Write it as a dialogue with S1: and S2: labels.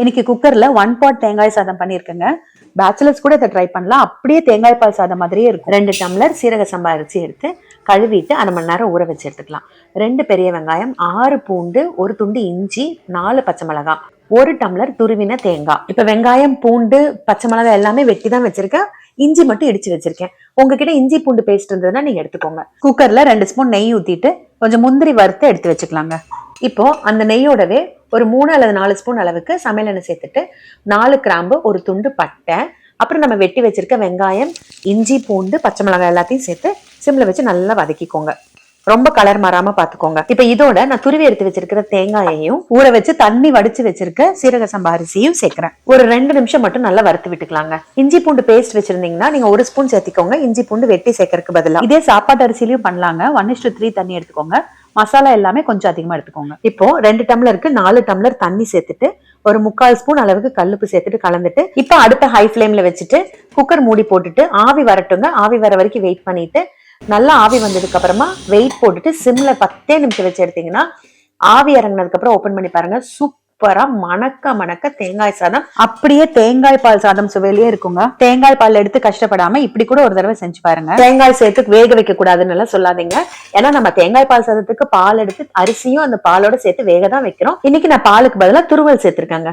S1: இன்னைக்கு குக்கர்ல 1 பாட் தேங்காய் சாதம் பண்ணிருக்கேங்க. பேச்சுலர்ஸ் கூட இதை ட்ரை பண்ணலாம். அப்படியே தேங்காய் பால் சாதம் மாதிரியே இருக்கும். 2 டம்ளர் சீரக சம்பா அரிசி எடுத்து கழுவிட்டு 1/2 மணி நேரம் ஊற வச்சு எடுத்துக்கலாம். 2 பெரிய வெங்காயம், 6 பூண்டு, 1 துண்டு இஞ்சி, 4 பச்சை மிளகாய், 1 டம்ளர் துருவின தேங்காய். இப்ப வெங்காயம், பூண்டு, பச்சை மிளகாய் எல்லாமே வெட்டி தான் வச்சிருக்கேன். இஞ்சி மட்டும் இடிச்சு வச்சிருக்கேன். உங்ககிட்ட இஞ்சி பூண்டு பேஸ்ட் இருந்ததுன்னா நீங்க எடுத்துக்கோங்க. குக்கர்ல 2 ஸ்பூன் நெய் ஊத்திட்டு கொஞ்சம் முந்திரி வறுத்து எடுத்து வச்சுக்கலாங்க. இப்போ அந்த நெய்யோடவே ஒரு 3 அல்லது 4 ஸ்பூன் அளவுக்கு சமையல் எண்ணெய் சேர்த்துட்டு 4 கிராம்பு, 1 துண்டு பட்டை, அப்புறம் நம்ம வெட்டி வச்சிருக்க வெங்காயம், இஞ்சி, பூண்டு, பச்சை மிளகாய் எல்லாத்தையும் சேர்த்து சிம்ல வச்சு நல்லா வதக்கிக்கோங்க. ரொம்ப கலர் மாறாம பாத்துக்கோங்க. இப்ப இதோட நான் துருவி எடுத்து வச்சிருக்கிற தேங்காயையும் ஊற வச்சு தண்ணி வடிச்சு வச்சிருக்க சீரக சம்பா அரிசியும் சேர்க்கிறேன். ஒரு 2 நிமிஷம் மட்டும் நல்லா வறுத்து விட்டுக்கலாங்க. இஞ்சி பூண்டு பேஸ்ட் வச்சிருந்தீங்கன்னா நீங்க 1 ஸ்பூன் சேர்த்திக்கோங்க. இஞ்சி பூண்டு வெட்டி சேர்க்கறதுக்கு பதிலா இதே சாப்பாட்டு அரிசியிலையும் பண்ணலாங்க. 1:3 தண்ணி எடுத்துக்கோங்க. மசாலா எல்லாமே கொஞ்சம் அதிகமா எடுத்துக்கோங்க. இப்போ 2 டம்ளருக்கு 4 டம்ளர் தண்ணி சேர்த்துட்டு ஒரு 3/4 ஸ்பூன் அளவுக்கு கல்லுப்பு சேர்த்துட்டு கலந்துட்டு இப்ப அடுத்த ஹை ஃபிளேம்ல வச்சுட்டு குக்கர் மூடி போட்டுட்டு ஆவி வரட்டுங்க. ஆவி வர வரைக்கும் வெயிட் பண்ணிட்டு நல்லா ஆவி வந்ததுக்கு அப்புறமா வெயிட் போட்டுட்டு சிம்ல 10 நிமிஷம் வச்சு எடுத்தீங்கன்னா ஆவி இறங்கினதுக்கு அப்புறம் ஓபன் பண்ணி பாருங்க. சூப்பரா மணக்க தேங்காய் சாதம் அப்படியே தேங்காய் பால் சாதம் சுவையிலேயே இருக்குங்க. தேங்காய் பால் எடுத்து கஷ்டப்படாம இப்படி கூட ஒரு தடவை செஞ்சு பாருங்க. தேங்காய் சேர்த்து வேக வைக்க கூடாதுன்னு எல்லாம் சொல்லாதீங்க. ஏன்னா நம்ம தேங்காய் பால் சாதத்துக்கு பால் எடுத்து அரிசியும் அந்த பாலோட சேர்த்து வேக தான் வைக்கிறோம். இன்னைக்கு நான் பாலுக்கு பதிலா துருவல் சேர்த்திருக்கேங்க.